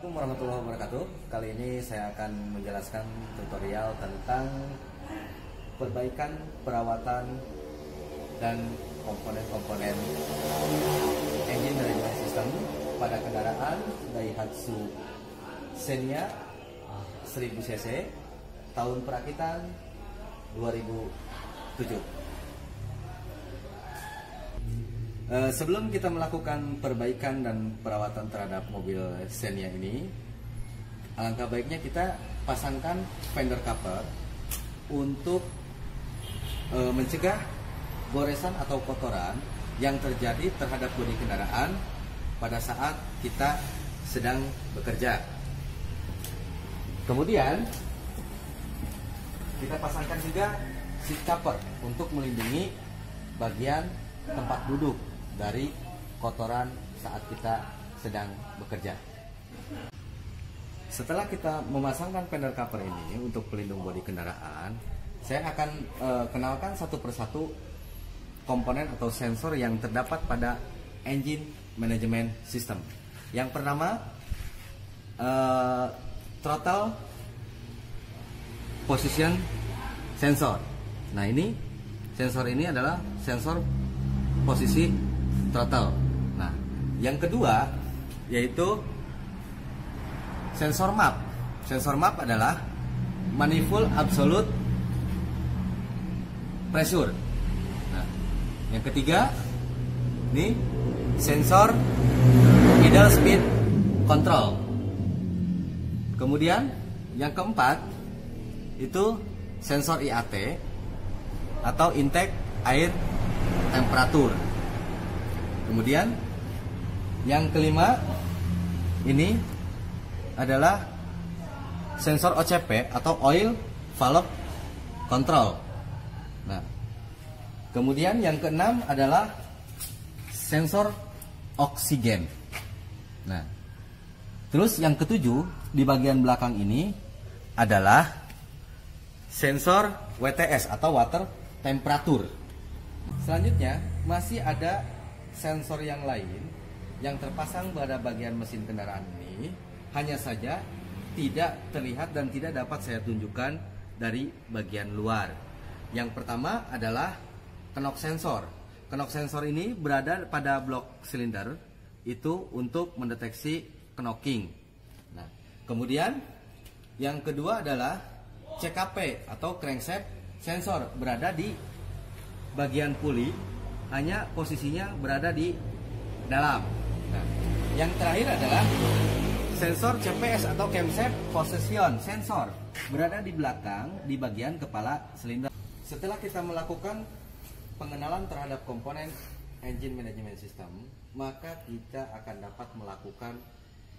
Assalamualaikum warahmatullahi wabarakatuh. Kali ini saya akan menjelaskan tutorial tentang perbaikan, perawatan, dan komponen-komponen engine management system pada kendaraan Daihatsu Xenia 1000 cc tahun perakitan 2007. Sebelum kita melakukan perbaikan dan perawatan terhadap mobil Xenia ini, alangkah baiknya kita pasangkan fender cover untuk mencegah goresan atau kotoran yang terjadi terhadap bodi kendaraan pada saat kita sedang bekerja. Kemudian kita pasangkan juga seat cover untuk melindungi bagian tempat duduk dari kotoran saat kita sedang bekerja. Setelah kita memasangkan fender cover ini untuk pelindung bodi kendaraan, saya akan kenalkan satu persatu komponen atau sensor yang terdapat pada engine management system. Yang pertama, throttle position sensor. Nah, ini sensor ini adalah sensor posisi throttle. Nah, yang kedua yaitu sensor map. Sensor map adalah manifold absolute pressure. Nah, yang ketiga ini sensor idle speed control. Kemudian yang keempat itu sensor IAT atau intake air temperatur. Kemudian yang kelima ini adalah sensor OCP atau oil valve control. Nah, kemudian yang keenam adalah sensor oksigen. Nah, terus yang ketujuh di bagian belakang ini adalah sensor WTS atau water temperature. Selanjutnya masih ada sensor yang lain yang terpasang pada bagian mesin kendaraan ini, hanya saja tidak terlihat dan tidak dapat saya tunjukkan dari bagian luar. Yang pertama adalah knock sensor. Knock sensor ini berada pada blok silinder itu untuk mendeteksi knocking. Nah, kemudian yang kedua adalah CKP atau crankshaft sensor, berada di bagian puli, hanya posisinya berada di dalam. Nah, yang terakhir adalah sensor CPS atau camshaft position sensor, berada di belakang di bagian kepala silinder. Setelah kita melakukan pengenalan terhadap komponen engine management system, maka kita akan dapat melakukan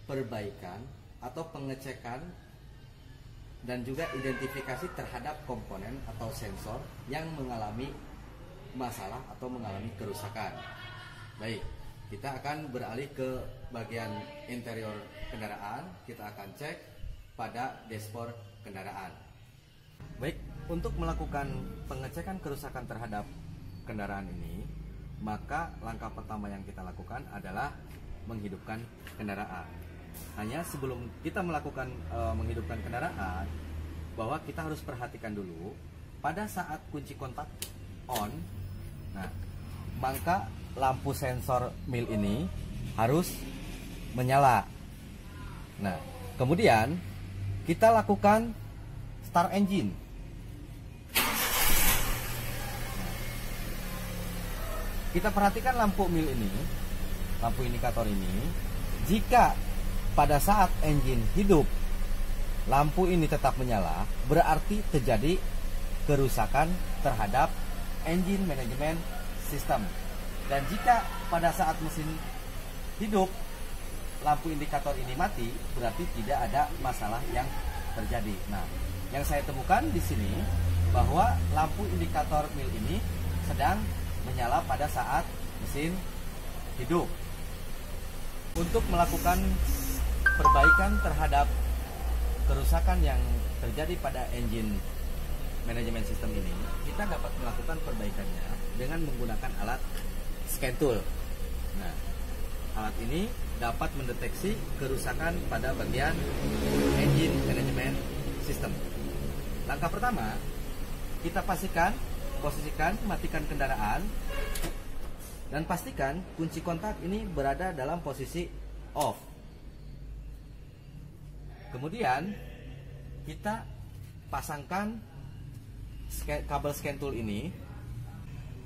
perbaikan atau pengecekan dan juga identifikasi terhadap komponen atau sensor yang mengalami masalah atau mengalami kerusakan. Baik, kita akan beralih ke bagian interior kendaraan. Kita akan cek pada dashboard kendaraan. Baik, untuk melakukan pengecekan kerusakan terhadap kendaraan ini, maka langkah pertama yang kita lakukan adalah menghidupkan kendaraan. Hanya sebelum kita melakukan menghidupkan kendaraan, bahwa kita harus perhatikan dulu pada saat kunci kontak on. Nah, maka lampu sensor mil ini harus menyala. Nah, kemudian kita lakukan start engine. Kita perhatikan lampu mil ini, lampu indikator ini. Jika pada saat engine hidup lampu ini tetap menyala, berarti terjadi kerusakan terhadap engine management system. Dan jika pada saat mesin hidup lampu indikator ini mati, berarti tidak ada masalah yang terjadi. Nah, yang saya temukan di sini bahwa lampu indikator mil ini sedang menyala pada saat mesin hidup. Untuk melakukan perbaikan terhadap kerusakan yang terjadi pada engine manajemen sistem ini, kita dapat melakukan perbaikannya dengan menggunakan alat scan tool. Nah, alat ini dapat mendeteksi kerusakan pada bagian engine management system. Langkah pertama, kita posisikan, matikan kendaraan, dan pastikan kunci kontak ini berada dalam posisi off. Kemudian kita pasangkan kabel scan tool ini.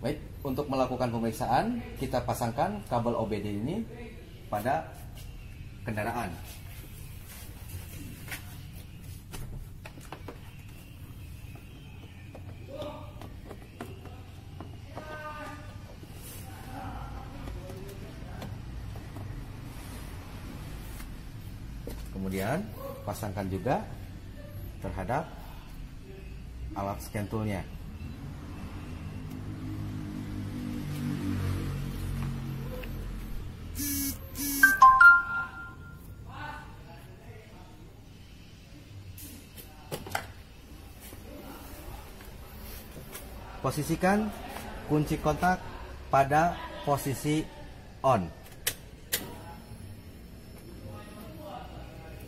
Baik, untuk melakukan pemeriksaan, kita pasangkan kabel OBD ini pada kendaraan. Kemudian pasangkan juga terhadap alat scan toolnya. Posisikan kunci kontak pada posisi on.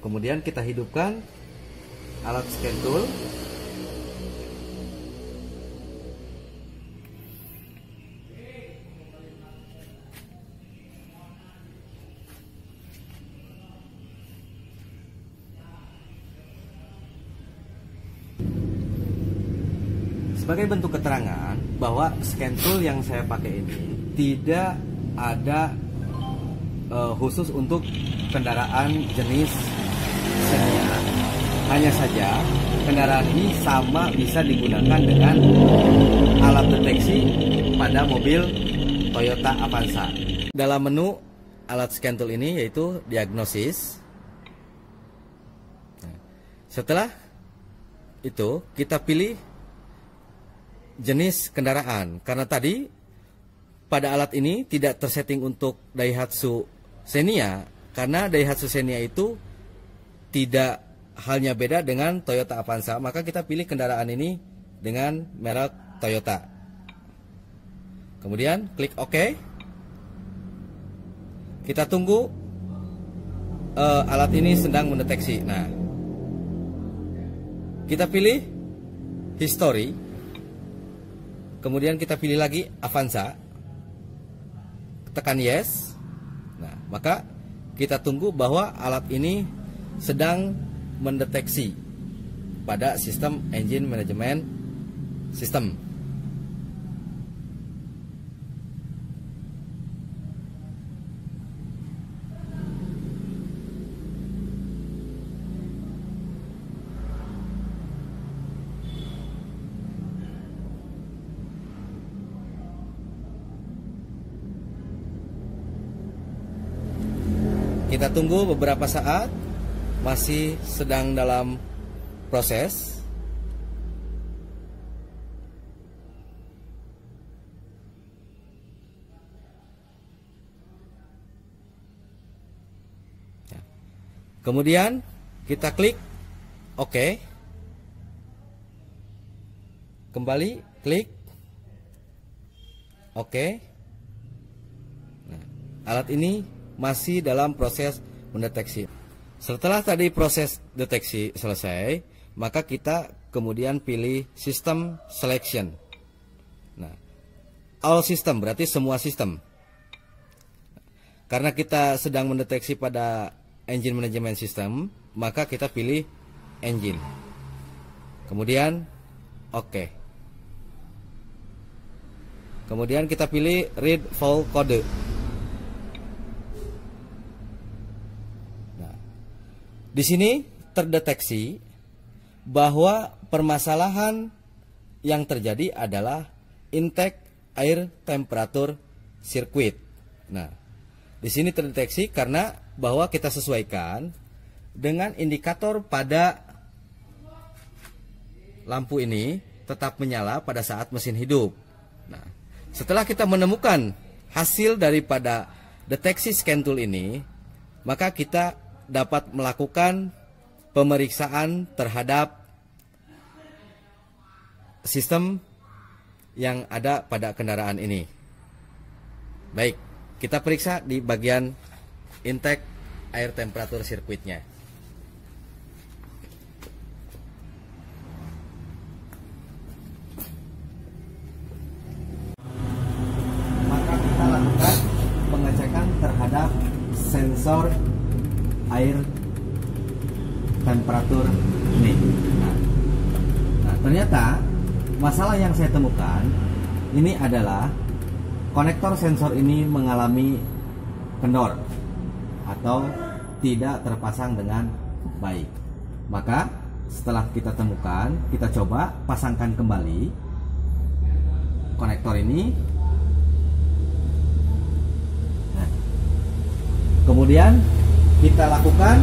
Kemudian kita hidupkan alat scan tool. Sebagai bentuk keterangan bahwa scan tool yang saya pakai ini tidak ada khusus untuk kendaraan jenis Xenia. Hanya saja kendaraan ini sama bisa digunakan dengan alat deteksi pada mobil Toyota Avanza. Dalam menu alat scan tool ini yaitu diagnosis. Setelah itu kita pilih jenis kendaraan, karena tadi pada alat ini tidak tersetting untuk Daihatsu Xenia, karena Daihatsu Xenia itu tidak halnya beda dengan Toyota Avanza, maka kita pilih kendaraan ini dengan merek Toyota. Kemudian klik OK. Kita tunggu alat ini sedang mendeteksi. Nah, kita pilih history. Kemudian kita pilih lagi Avanza, tekan yes. Nah, maka kita tunggu bahwa alat ini sedang mendeteksi pada sistem engine management system. Kita tunggu beberapa saat, masih sedang dalam proses. Kemudian kita klik OK. Kembali klik OK. Nah, alat ini masih dalam proses mendeteksi. Setelah tadi proses deteksi selesai, maka kita kemudian pilih System Selection. Nah, all system berarti semua sistem. Karena kita sedang mendeteksi pada engine management system, maka kita pilih engine. Kemudian OK. Kemudian kita pilih read fault code. Di sini terdeteksi bahwa permasalahan yang terjadi adalah intake air temperatur sirkuit. Nah, di sini terdeteksi karena bahwa kita sesuaikan dengan indikator pada lampu ini tetap menyala pada saat mesin hidup. Nah, setelah kita menemukan hasil daripada deteksi scan tool ini, maka kita dapat melakukan pemeriksaan terhadap sistem yang ada pada kendaraan ini. Baik, kita periksa di bagian intake air temperatur sirkuitnya. Maka kita lakukan pengecekan terhadap sensor air temperatur ini. Nah, ternyata masalah yang saya temukan ini adalah konektor sensor ini mengalami kendor atau tidak terpasang dengan baik. Maka setelah kita temukan, kita coba pasangkan kembali konektor ini. Nah, kemudian kita lakukan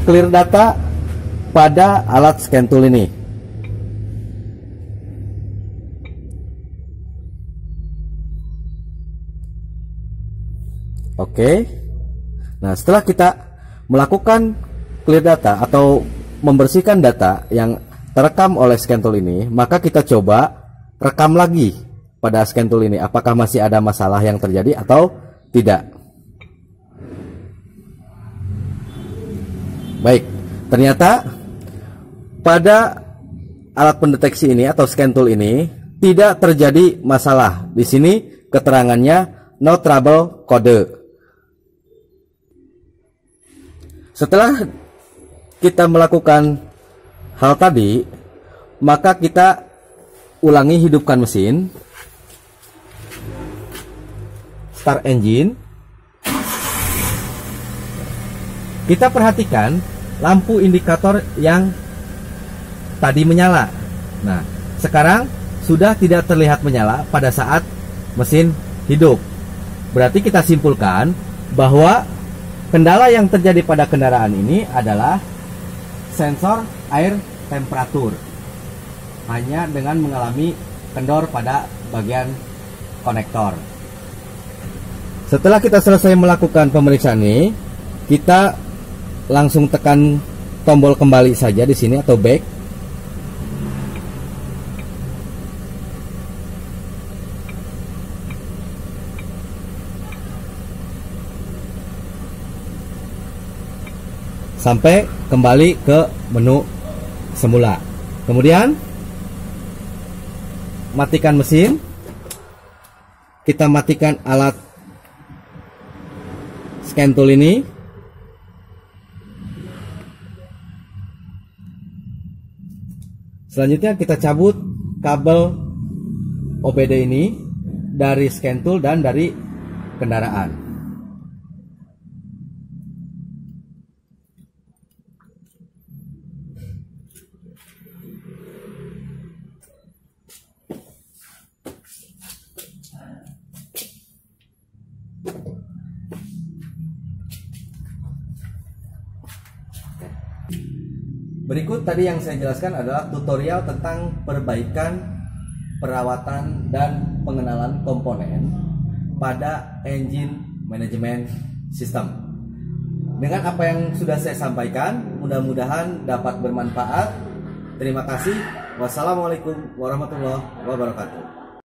clear data pada alat scan tool ini. Oke. Nah, setelah kita melakukan clear data atau membersihkan data yang terekam oleh scan tool ini, maka kita coba rekam lagi pada scan tool ini apakah masih ada masalah yang terjadi atau tidak. Baik, ternyata pada alat pendeteksi ini atau scan tool ini tidak terjadi masalah. Di sini keterangannya no trouble code. Setelah kita melakukan hal tadi, maka kita ulangi hidupkan mesin, start engine. Kita perhatikan lampu indikator yang tadi menyala. Nah, sekarang sudah tidak terlihat menyala pada saat mesin hidup. Berarti kita simpulkan bahwa kendala yang terjadi pada kendaraan ini adalah sensor air temperatur, hanya dengan mengalami kendor pada bagian konektor. Setelah kita selesai melakukan pemeriksaan ini, kita langsung tekan tombol kembali saja di sini atau back. Sampai kembali ke menu semula. Kemudian matikan mesin. Kita matikan alat scan tool ini. Selanjutnya kita cabut kabel OBD ini dari scan tool dan dari kendaraan. Berikut tadi yang saya jelaskan adalah tutorial tentang perbaikan, perawatan, dan pengenalan komponen pada engine management system. Dengan apa yang sudah saya sampaikan, mudah-mudahan dapat bermanfaat. Terima kasih. Wassalamualaikum warahmatullahi wabarakatuh.